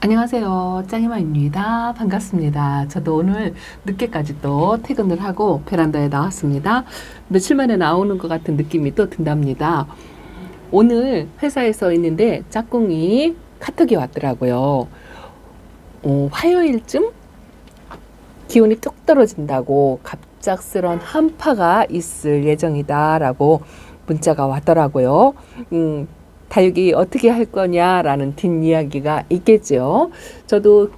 안녕하세요. 짱이마입니다. 반갑습니다. 저도 오늘 늦게까지 또 퇴근을 하고 베란다에 나왔습니다. 며칠 만에 나오는 것 같은 느낌이 또 든답니다. 오늘 회사에서 있는데 짝꿍이 카톡이 왔더라고요. 화요일쯤 기온이 뚝 떨어진다고 갑작스런 한파가 있을 예정이다라고 문자가 왔더라고요. 다육이 어떻게 할 거냐라는 뒷이야기가 있겠죠. 저도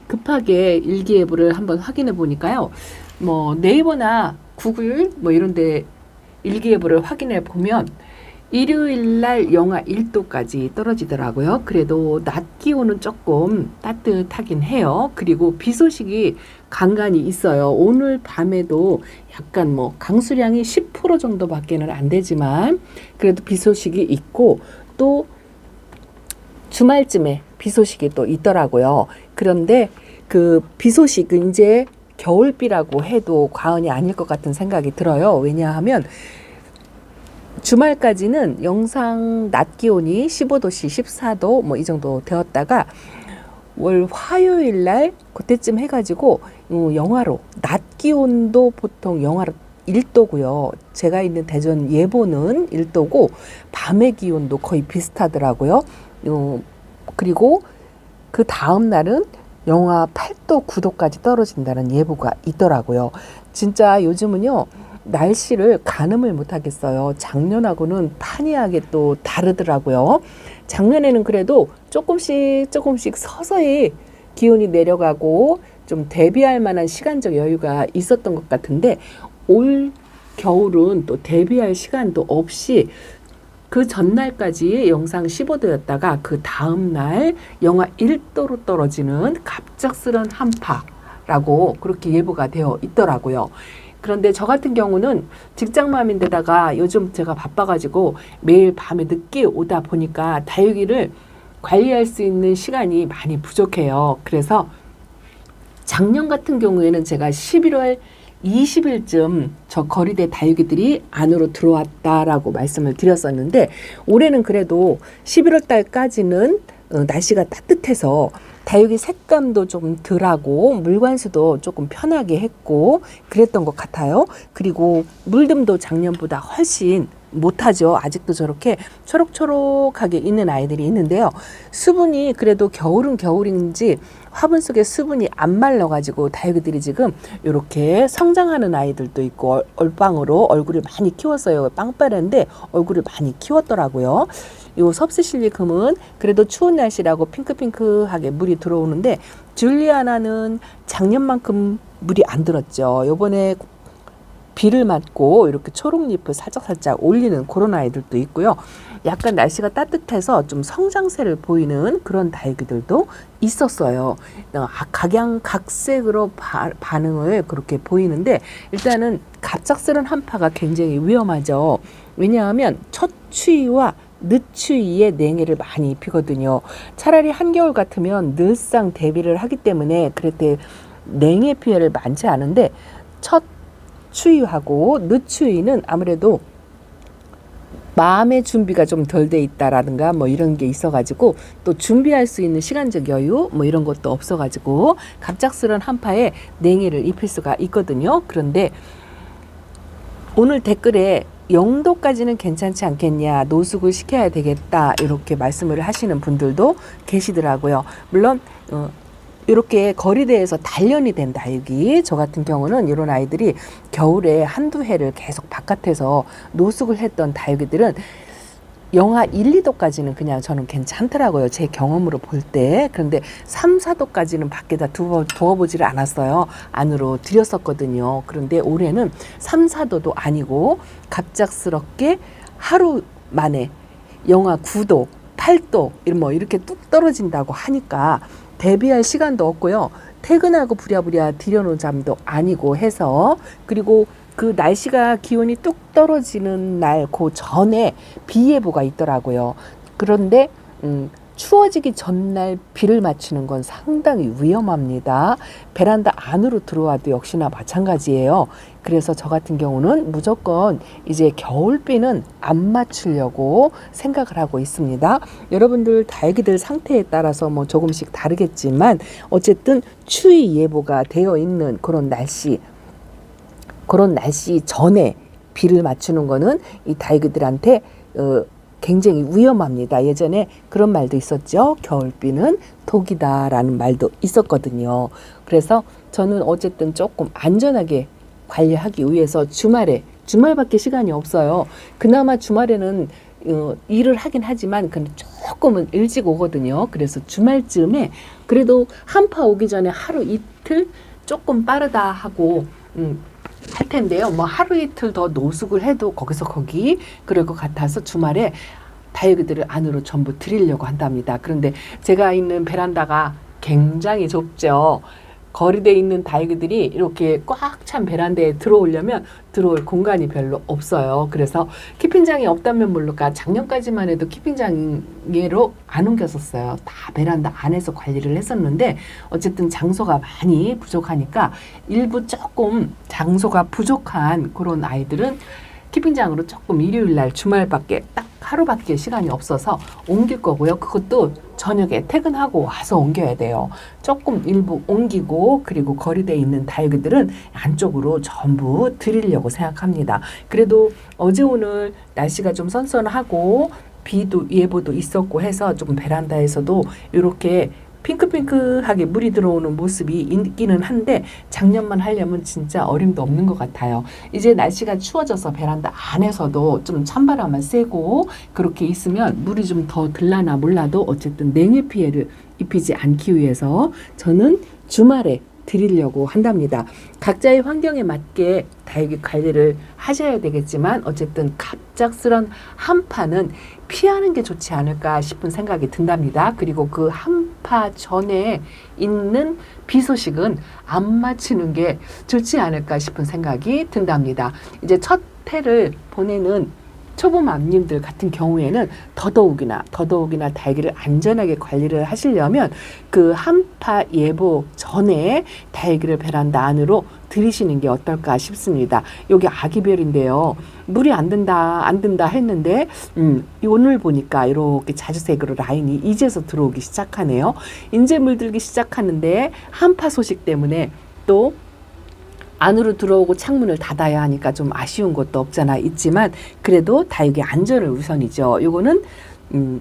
급하게 일기예보를 한번 확인해 보니까요. 뭐 네이버나 구글 뭐 이런 데 일기예보를 확인해 보면 일요일 날 영하 1도까지 떨어지더라고요. 그래도 낮 기온은 조금 따뜻하긴 해요. 그리고 비 소식이 간간히 있어요. 오늘 밤에도 약간 뭐 강수량이 10% 정도밖에는 안 되지만 그래도 비 소식이 있고 또 주말쯤에 비 소식이 또 있더라고요. 그런데 그 비 소식은 이제 겨울비라고 해도 과언이 아닐 것 같은 생각이 들어요. 왜냐하면 주말까지는 영상 낮 기온이 15도씨, 14도 뭐 이 정도 되었다가 월 화요일 날 그때쯤 해가지고 영하로 낮 기온도 보통 영하로 1도고요. 제가 있는 대전 예보는 1도고 밤의 기온도 거의 비슷하더라고요. 그리고 그 다음 날은 영하 8도, 9도까지 떨어진다는 예보가 있더라고요. 진짜 요즘은요. 날씨를 가늠을 못 하겠어요. 작년하고는 판이하게 또 다르더라고요. 작년에는 그래도 조금씩 서서히 기온이 내려가고 좀 대비할 만한 시간적 여유가 있었던 것 같은데 올 겨울은 또 대비할 시간도 없이 그 전날까지 영상 15도였다가 그 다음날 영하 1도로 떨어지는 갑작스런 한파라고 그렇게 예보가 되어 있더라고요. 그런데 저 같은 경우는 직장맘인데다가 요즘 제가 바빠가지고 매일 밤에 늦게 오다 보니까 다육이를 관리할 수 있는 시간이 많이 부족해요. 그래서 작년 같은 경우에는 제가 11월 20일쯤 저 거리대 다육이들이 안으로 들어왔다라고 말씀을 드렸었는데 올해는 그래도 11월 달까지는 날씨가 따뜻해서 다육이 색감도 좀 덜하고 물관수도 조금 편하게 했고 그랬던 것 같아요. 그리고 물듬도 작년보다 훨씬 못하죠. 아직도 저렇게 초록초록하게 있는 아이들이 있는데요. 수분이 그래도 겨울은 겨울인지 화분 속에 수분이 안 말라가지고 다육이들이 지금 이렇게 성장하는 아이들도 있고 얼빵으로 얼굴을 많이 키웠어요. 빵빠레인데 얼굴을 많이 키웠더라고요. 요 섭스실리금은 그래도 추운 날씨라고 핑크핑크하게 물이 들어오는데 줄리아나는 작년만큼 물이 안 들었죠. 요번에 비를 맞고 이렇게 초록잎을 살짝살짝 올리는 그런 아이들도 있고요. 약간 날씨가 따뜻해서 좀 성장세를 보이는 그런 다육이들도 있었어요. 각양각색으로 반응을 그렇게 보이는데 일단은 갑작스런 한파가 굉장히 위험하죠. 왜냐하면 첫 추위와 늦추위에 냉해를 많이 입히거든요. 차라리 한겨울 같으면 늘상 대비를 하기 때문에 그랬대 냉해 피해를 많지 않은데 첫 추위하고 늦추위는 아무래도 마음의 준비가 좀 덜 돼 있다라든가 뭐 이런 게 있어가지고 또 준비할 수 있는 시간적 여유 뭐 이런 것도 없어가지고 갑작스런 한파에 냉해를 입힐 수가 있거든요. 그런데 오늘 댓글에 0도까지는 괜찮지 않겠냐, 노숙을 시켜야 되겠다 이렇게 말씀을 하시는 분들도 계시더라고요. 물론 이렇게 거리대에서 단련이 된 다육이 저 같은 경우는 이런 아이들이 겨울에 한두 해를 계속 바깥에서 노숙을 했던 다육이들은 영하 1, 2도까지는 그냥 저는 괜찮더라고요. 제 경험으로 볼 때. 그런데 3, 4도까지는 밖에다 두어보지를 않았어요. 안으로 들였었거든요. 그런데 올해는 3, 4도도 아니고 갑작스럽게 하루 만에 영하 9도, 8도 뭐 이렇게 뚝 떨어진다고 하니까 대비할 시간도 없고요. 퇴근하고 부랴부랴 들여놓은 잠도 아니고 해서 그리고 그 날씨가 기온이 뚝 떨어지는 날 그 전에 비 예보가 있더라고요. 그런데 추워지기 전날 비를 맞추는 건 상당히 위험합니다. 베란다 안으로 들어와도 역시나 마찬가지예요. 그래서 저 같은 경우는 무조건 이제 겨울비는 안 맞추려고 생각을 하고 있습니다. 여러분들 다육이들 상태에 따라서 뭐 조금씩 다르겠지만 어쨌든 추위 예보가 되어 있는 그런 날씨 전에 비를 맞추는 거는 이 다육이들한테 굉장히 위험합니다. 예전에 그런 말도 있었죠. 겨울비는 독이다라는 말도 있었거든요. 그래서 저는 어쨌든 조금 안전하게 관리하기 위해서 주말밖에 시간이 없어요. 그나마 주말에는 일을 하긴 하지만 조금은 일찍 오거든요. 그래서 주말쯤에 그래도 한파 오기 전에 하루 이틀 조금 빠르다 하고 할 텐데요. 뭐 하루 이틀 더 노숙을 해도 거기서 거기 그럴 것 같아서 주말에 다육이들을 안으로 전부 들이려고 한답니다. 그런데 제가 있는 베란다가 굉장히 좁죠. 거리대에 있는 다육이들이 이렇게 꽉 찬 베란다에 들어오려면 들어올 공간이 별로 없어요. 그래서 키핑장이 없다면 모를까 작년까지만 해도 키핑장으로 안 옮겼었어요. 다 베란다 안에서 관리를 했었는데 어쨌든 장소가 많이 부족하니까 일부 조금 장소가 부족한 그런 아이들은 키핑장으로 조금 일요일 날 주말밖에 딱 하루밖에 시간이 없어서 옮길 거고요. 그것도 저녁에 퇴근하고 와서 옮겨야 돼요. 조금 일부 옮기고 그리고 거리대에 있는 다육이들은 안쪽으로 전부 들이려고 생각합니다. 그래도 어제 오늘 날씨가 좀 선선하고 비도 예보도 있었고 해서 조금 베란다에서도 이렇게 핑크핑크하게 물이 들어오는 모습이 있기는 한데 작년만 하려면 진짜 어림도 없는 것 같아요. 이제 날씨가 추워져서 베란다 안에서도 좀 찬바람만 쐬고 그렇게 있으면 물이 좀 더 들라나 몰라도 어쨌든 냉해 피해를 입히지 않기 위해서 저는 주말에 드리려고 한답니다. 각자의 환경에 맞게 다육이 관리를 하셔야 되겠지만 어쨌든 갑작스런 한파는 피하는 게 좋지 않을까 싶은 생각이 든답니다. 그리고 그 한파 전에 있는 비 소식은 안 맞추는 게 좋지 않을까 싶은 생각이 든답니다. 이제 첫 해를 보내는 초보맘님들 같은 경우에는 더더욱이나 다육이를 안전하게 관리를 하시려면 그 한파 예보 전에 다육이를 베란다 안으로 들이시는 게 어떨까 싶습니다. 여기 아기별인데요. 물이 안 든다 했는데 오늘 보니까 이렇게 자주색으로 라인이 이제서 들어오기 시작하네요. 이제 물들기 시작하는데 한파 소식 때문에 또 안으로 들어오고 창문을 닫아야 하니까 좀 아쉬운 것도 없잖아 있지만 그래도 다육이 안전을 우선이죠. 요거는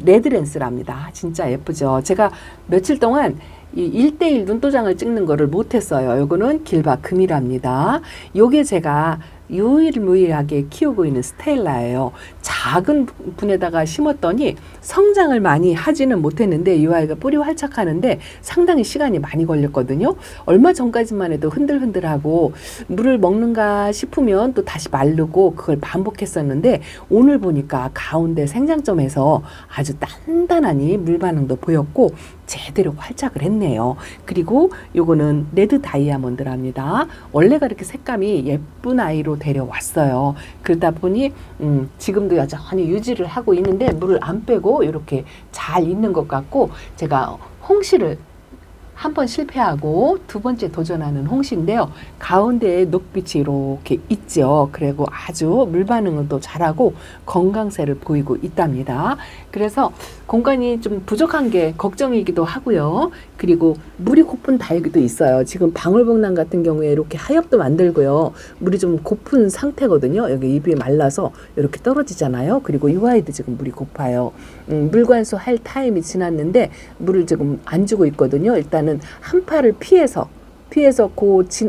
레드랜스랍니다. 진짜 예쁘죠. 제가 며칠 동안 이 1:1 눈도장을 찍는 거를 못했어요. 요거는 길바금이랍니다. 요게 제가 유일무이하게 키우고 있는 스텔라예요. 작은 분에다가 심었더니 성장을 많이 하지는 못했는데 이 아이가 뿌리 활착하는데 상당히 시간이 많이 걸렸거든요. 얼마 전까지만 해도 흔들흔들하고 물을 먹는가 싶으면 또 다시 마르고 그걸 반복했었는데 오늘 보니까 가운데 생장점에서 아주 단단하니 물 반응도 보였고 제대로 활착을 했네요. 그리고 요거는 레드 다이아몬드랍니다. 원래가 이렇게 색감이 예쁜 아이로 데려왔어요. 그러다 보니 지금도 여전히 유지를 하고 있는데 물을 안 빼고 이렇게 잘 있는 것 같고 제가 홍시를 한 번 실패하고 두 번째 도전하는 홍시인데요. 가운데에 녹빛이 이렇게 있죠. 그리고 아주 물 반응을 또 잘하고 건강세를 보이고 있답니다. 그래서 공간이 좀 부족한 게 걱정이기도 하고요. 그리고 물이 고픈 다육이도 있어요. 지금 방울복랑 같은 경우에 이렇게 하엽도 만들고요. 물이 좀 고픈 상태거든요. 여기 잎이 말라서 이렇게 떨어지잖아요. 그리고 이 아이도 지금 물이 고파요. 물관수 할 타임이 지났는데 물을 지금 안 주고 있거든요. 일단은 한파를 피해서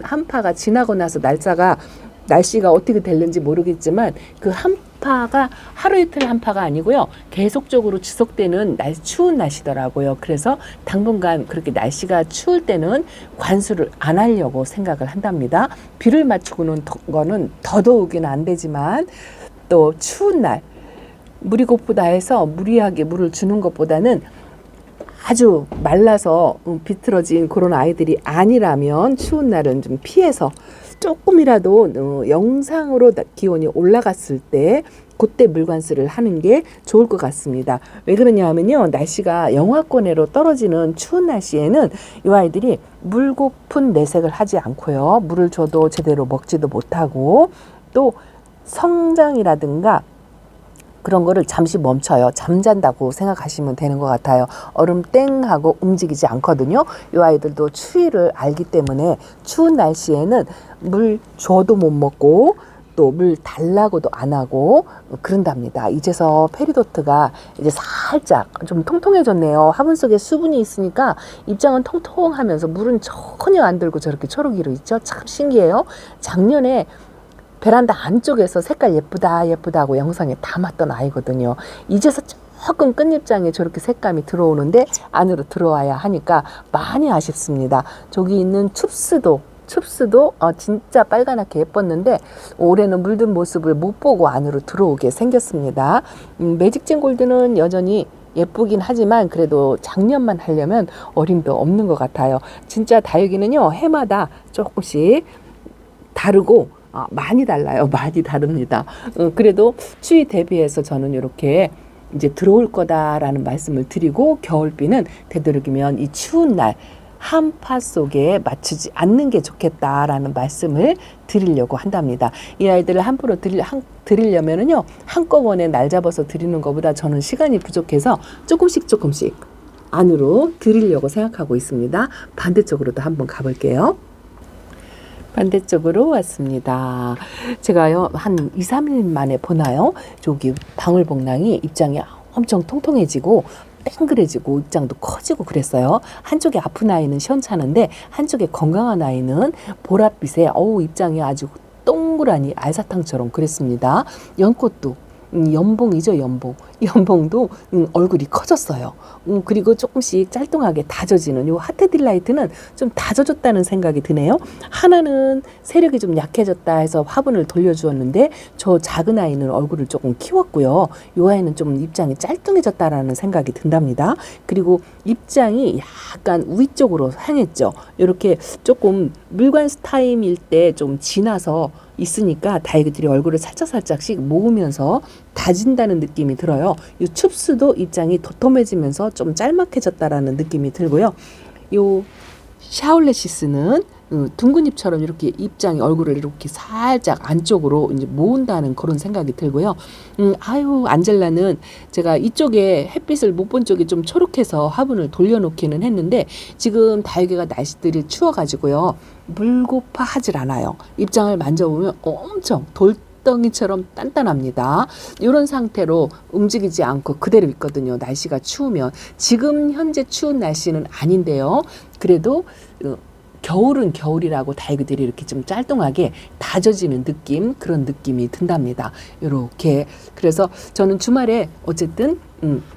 한파가 지나고 나서 날씨가 어떻게 될는지 모르겠지만 그 한파가 하루 이틀 한파가 아니고요. 계속적으로 지속되는 추운 날씨더라고요. 그래서 당분간 그렇게 날씨가 추울 때는 관수를 안 하려고 생각을 한답니다. 비를 맞추고는 거는 더더욱이는 안 되지만 또 추운 날 물이 고프다 해서 무리하게 물을 주는 것보다는 아주 말라서 비틀어진 그런 아이들이 아니라면 추운 날은 좀 피해서 조금이라도 영상으로 기온이 올라갔을 때 그때 물관수를 하는 게 좋을 것 같습니다. 왜 그러냐 하면요, 날씨가 영하권으로 떨어지는 추운 날씨에는 이 아이들이 물고픈 내색을 하지 않고요, 물을 줘도 제대로 먹지도 못하고 또 성장이라든가 그런 거를 잠시 멈춰요. 잠잔다고 생각하시면 되는 것 같아요. 얼음 땡 하고 움직이지 않거든요. 이 아이들도 추위를 알기 때문에 추운 날씨에는 물 줘도 못 먹고 또 물 달라고도 안 하고 그런답니다. 이제서 페리도트가 이제 살짝 좀 통통해졌네요. 화분 속에 수분이 있으니까 입장은 통통하면서 물은 전혀 안 들고 저렇게 초록이로 있죠. 참 신기해요. 작년에 베란다 안쪽에서 색깔 예쁘다 예쁘다고 영상에 담았던 아이거든요. 이제서 조금 끝잎장에 저렇게 색감이 들어오는데 안으로 들어와야 하니까 많이 아쉽습니다. 저기 있는 춥스도 진짜 빨간하게 예뻤는데 올해는 물든 모습을 못 보고 안으로 들어오게 생겼습니다. 매직진 골드는 여전히 예쁘긴 하지만 그래도 작년만 하려면 어림도 없는 것 같아요. 진짜 다육이는요, 해마다 조금씩 다르고 많이 달라요. 많이 다릅니다. 그래도 추위 대비해서 저는 이렇게 이제 들어올 거다라는 말씀을 드리고, 겨울비는 되도록이면 이 추운 날 한파 속에 맞추지 않는 게 좋겠다라는 말씀을 드리려고 한답니다. 이 아이들을 함부로 드리려면은요, 한꺼번에 날 잡아서 드리는 것보다 저는 시간이 부족해서 조금씩 안으로 드리려고 생각하고 있습니다. 반대쪽으로도 한번 가볼게요. 반대쪽으로 왔습니다. 제가요, 한 2, 3일 만에 보나요? 저기 방울복랑이 입장이 엄청 통통해지고 땡그레지고 입장도 커지고 그랬어요. 한쪽에 아픈 아이는 시원찮은데 한쪽에 건강한 아이는 보랏빛에 입장이 아주 동그라니 알사탕처럼 그랬습니다. 연꽃도 연봉이죠, 연봉. 연봉도 얼굴이 커졌어요. 그리고 조금씩 짤뚱하게 다져지는 요 하트 딜라이트는 좀 다져졌다는 생각이 드네요. 하나는 세력이 좀 약해졌다 해서 화분을 돌려주었는데 저 작은 아이는 얼굴을 조금 키웠고요. 요 아이는 좀 입장이 짤뚱해졌다라는 생각이 든답니다. 그리고 입장이 약간 위쪽으로 향했죠. 이렇게 조금 물관수 타임일 때 좀 지나서 있으니까 다육이들이 얼굴을 살짝씩 모으면서 다진다는 느낌이 들어요. 이 춥스도 입장이 도톰해지면서 좀 짤막해졌다라는 느낌이 들고요. 요 샤올레시스는 둥근 잎처럼 이렇게 입장이 얼굴을 이렇게 살짝 안쪽으로 이제 모은다는 그런 생각이 들고요. 안젤라는 제가 이쪽에 햇빛을 못 본 쪽이 좀 초록해서 화분을 돌려놓기는 했는데 지금 다육이가 날씨들이 추워가지고요, 물고파 하질 않아요. 입장을 만져보면 엄청 돌덩이처럼 단단합니다. 이런 상태로 움직이지 않고 그대로 있거든요. 날씨가 추우면. 지금 현재 추운 날씨는 아닌데요. 그래도 겨울은 겨울이라고 다육이들이 이렇게 좀 짤뚱하게 다져지는 느낌, 그런 느낌이 든답니다. 이렇게. 그래서 저는 주말에 어쨌든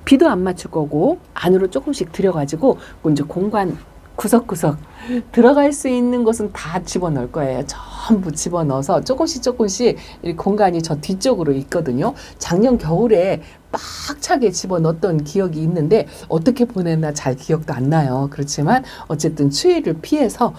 비도 안 맞출 거고 안으로 조금씩 들여가지고 이제 공간 구석구석 들어갈 수 있는 것은 다 집어넣을 거예요. 전부 집어넣어서 조금씩 이 공간이 저 뒤쪽으로 있거든요. 작년 겨울에 빡차게 집어넣었던 기억이 있는데 어떻게 보냈나 잘 기억도 안 나요. 그렇지만 어쨌든 추위를 피해서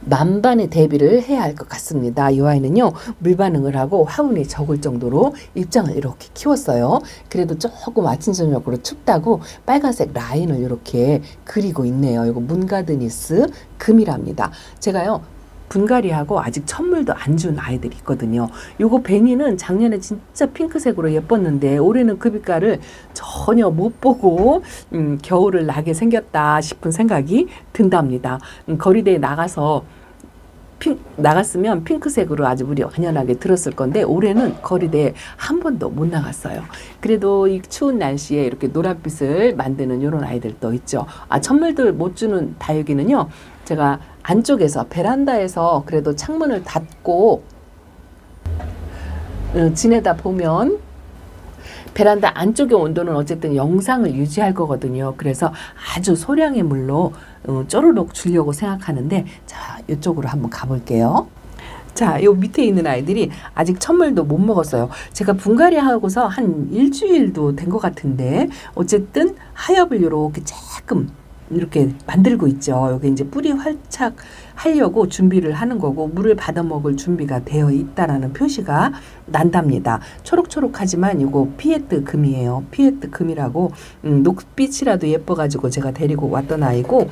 만반의 대비를 해야 할 것 같습니다. 이 아이는요, 물반응을 하고 화분이 적을 정도로 입장을 이렇게 키웠어요. 그래도 조금 아침 저녁으로 춥다고 빨간색 라인을 이렇게 그리고 있네요. 이거 문가드니스 금이랍니다. 제가요, 분갈이하고 아직 천물도 안 준 아이들이 있거든요. 요거 베니는 작년에 진짜 핑크색으로 예뻤는데 올해는 그 빛깔을 전혀 못 보고 겨울을 나게 생겼다 싶은 생각이 든답니다. 거리대에 나갔으면 핑크색으로 아주 물이 완연하게 들었을 건데 올해는 거리대에 한 번도 못 나갔어요. 그래도 이 추운 날씨에 이렇게 노란빛을 만드는 이런 아이들도 있죠. 천물들 못 주는 다육이는요, 제가 안쪽에서 베란다에서 그래도 창문을 닫고 지내다 보면 베란다 안쪽의 온도는 어쨌든 영상을 유지할 거거든요. 그래서 아주 소량의 물로 쪼르륵 주려고 생각하는데, 자, 이쪽으로 한번 가볼게요. 자, 요 밑에 있는 아이들이 아직 천물도 못 먹었어요. 제가 분갈이 하고서 한 일주일도 된 것 같은데 어쨌든 하엽을 이렇게 조금 이렇게 만들고 있죠. 여기 이제 뿌리 활착 하려고 준비를 하는 거고 물을 받아 먹을 준비가 되어 있다라는 표시가 난답니다. 초록초록하지만 이거 피에트 금이에요. 피에트 금이라고 녹빛이라도 예뻐가지고 제가 데리고 왔던 아이고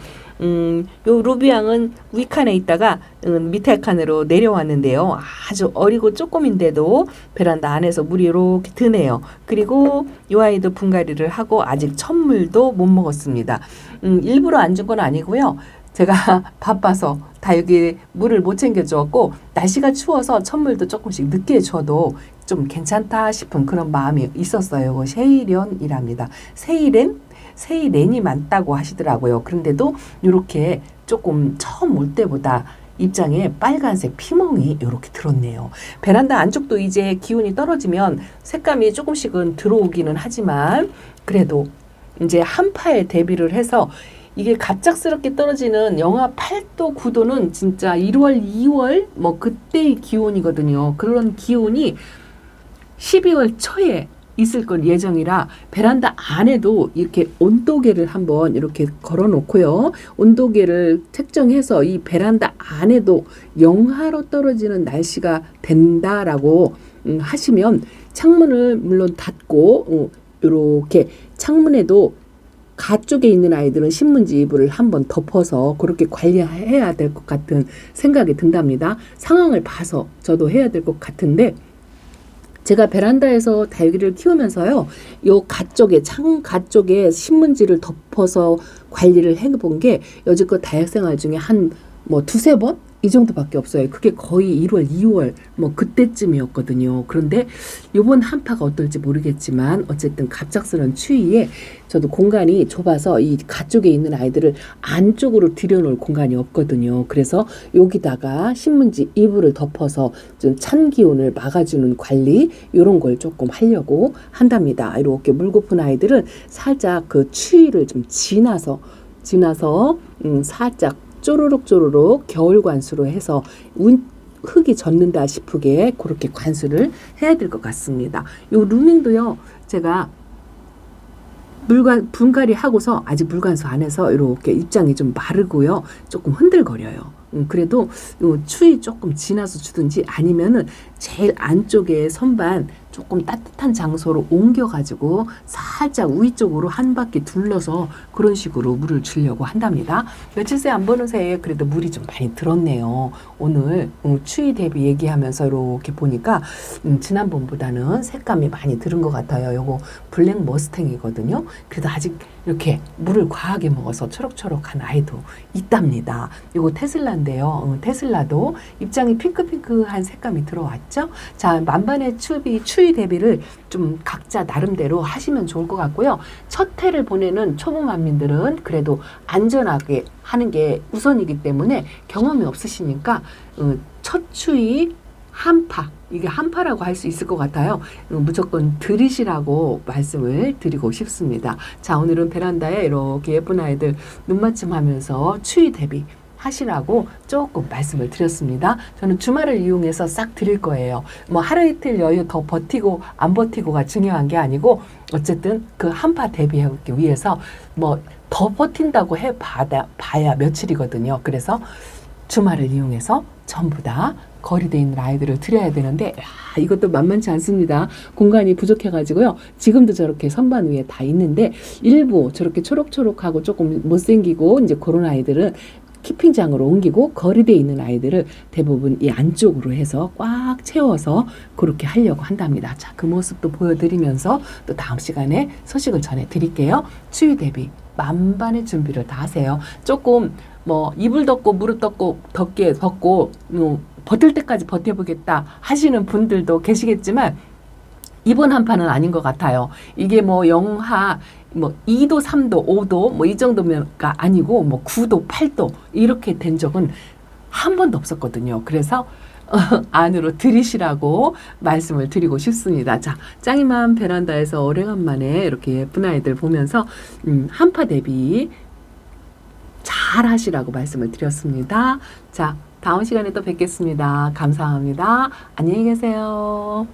요 루비앙은 위칸에 있다가 밑에 칸으로 내려왔는데요. 아주 어리고 조금인데도 베란다 안에서 물이 이렇게 드네요. 그리고 요 아이도 분갈이를 하고 아직 첫물도 못 먹었습니다. 일부러 안 준 건 아니고요. 제가 바빠서 다 여기 물을 못 챙겨 주었고 날씨가 추워서 첫물도 조금씩 늦게 줘도 좀 괜찮다 싶은 그런 마음이 있었어요. 이거 세이련이랍니다. 세이렌이 많다고 하시더라고요. 그런데도 이렇게 조금 처음 올 때보다 입장에 빨간색 피멍이 이렇게 들었네요. 베란다 안쪽도 이제 기온이 떨어지면 색감이 조금씩은 들어오기는 하지만 그래도 이제 한파에 대비를 해서 이게 갑작스럽게 떨어지는 영하 8도, 9도는 진짜 1월, 2월 뭐 그때의 기온이거든요. 그런 기온이 12월 초에 있을 건 예정이라 베란다 안에도 이렇게 온도계를 한번 이렇게 걸어 놓고요. 온도계를 측정해서 이 베란다 안에도 영하로 떨어지는 날씨가 된다라고 하시면 창문을 물론 닫고 이렇게 창문에도 가쪽에 있는 아이들은 신문지 이불을 한번 덮어서 그렇게 관리해야 될 것 같은 생각이 든답니다. 상황을 봐서 저도 해야 될 것 같은데 제가 베란다에서 다육이를 키우면서요. 요 가쪽에 창 가쪽에 신문지를 덮어서 관리를 해본 게 여지껏 다육생활 중에 한 뭐 두세 번? 이 정도밖에 없어요. 그게 거의 1월, 2월 뭐 그때쯤이었거든요. 그런데 이번 한파가 어떨지 모르겠지만 어쨌든 갑작스러운 추위에 저도 공간이 좁아서 이 가쪽에 있는 아이들을 안쪽으로 들여놓을 공간이 없거든요. 그래서 여기다가 신문지 이불을 덮어서 좀 찬 기온을 막아주는 관리 이런 걸 조금 하려고 한답니다. 이렇게 물고픈 아이들은 살짝 그 추위를 좀 지나서 살짝 쪼르륵 겨울 관수로 해서 흙이 젖는다 싶게 그렇게 관수를 해야 될 것 같습니다. 요 루밍도요. 제가 분갈이 하고서 아직 물관수 안에서 이렇게 입장이 좀 마르고요. 조금 흔들거려요. 그래도 요 추위 조금 지나서 주든지 아니면은 제일 안쪽에 선반 조금 따뜻한 장소로 옮겨가지고 살짝 위쪽으로 한 바퀴 둘러서 그런 식으로 물을 주려고 한답니다. 며칠 새 안 보는 사이에 그래도 물이 좀 많이 들었네요. 오늘 추위 대비 얘기하면서 이렇게 보니까 지난번보다는 색감이 많이 들은 것 같아요. 요거 블랙 머스탱이거든요. 그래도 아직 이렇게 물을 과하게 먹어서 초록초록한 아이도 있답니다. 이거 테슬라인데요. 테슬라도 입장이 핑크핑크한 색감이 들어왔죠. 자, 만반의 추위 대비를 좀 각자 나름대로 하시면 좋을 것 같고요. 첫 해를 보내는 초보 만민들은 그래도 안전하게 하는 게 우선이기 때문에 경험이 없으시니까 첫 추위 한파, 이게 한파라고 할 수 있을 것 같아요. 무조건 들이시라고 말씀을 드리고 싶습니다. 자, 오늘은 베란다에 이렇게 예쁜 아이들 눈맞춤하면서 추위 대비 하시라고 조금 말씀을 드렸습니다. 저는 주말을 이용해서 싹 드릴 거예요. 뭐 하루 이틀 여유 더 버티고 안 버티고가 중요한 게 아니고 어쨌든 그 한파 대비하기 위해서 뭐 더 버틴다고 봐야 며칠이거든요. 그래서 주말을 이용해서 전부 다 거리돼 있는 아이들을 드려야 되는데 이것도 만만치 않습니다. 공간이 부족해가지고요. 지금도 저렇게 선반 위에 다 있는데 일부 저렇게 초록초록하고 조금 못생기고 이제 그런 아이들은 키핑장으로 옮기고 거리돼 있는 아이들을 대부분 이 안쪽으로 해서 꽉 채워서 그렇게 하려고 한답니다. 자, 그 모습도 보여드리면서 또 다음 시간에 소식을 전해드릴게요. 추위 대비 만반의 준비를 다 하세요. 조금 뭐 이불 덮고 무릎 덮고 덮개 벗고 버틸 때까지 버텨보겠다 하시는 분들도 계시겠지만 이번 한파는 아닌 것 같아요. 이게 뭐 영하 뭐 2도, 3도, 5도 뭐 이 정도면가 아니고 뭐 9도, 8도 이렇게 된 적은 한 번도 없었거든요. 그래서 안으로 들이시라고 말씀을 드리고 싶습니다. 자, 짱이맘 베란다에서 오래간만에 이렇게 예쁜 아이들 보면서 한파 대비 잘 하시라고 말씀을 드렸습니다. 자, 다음 시간에 또 뵙겠습니다. 감사합니다. 안녕히 계세요.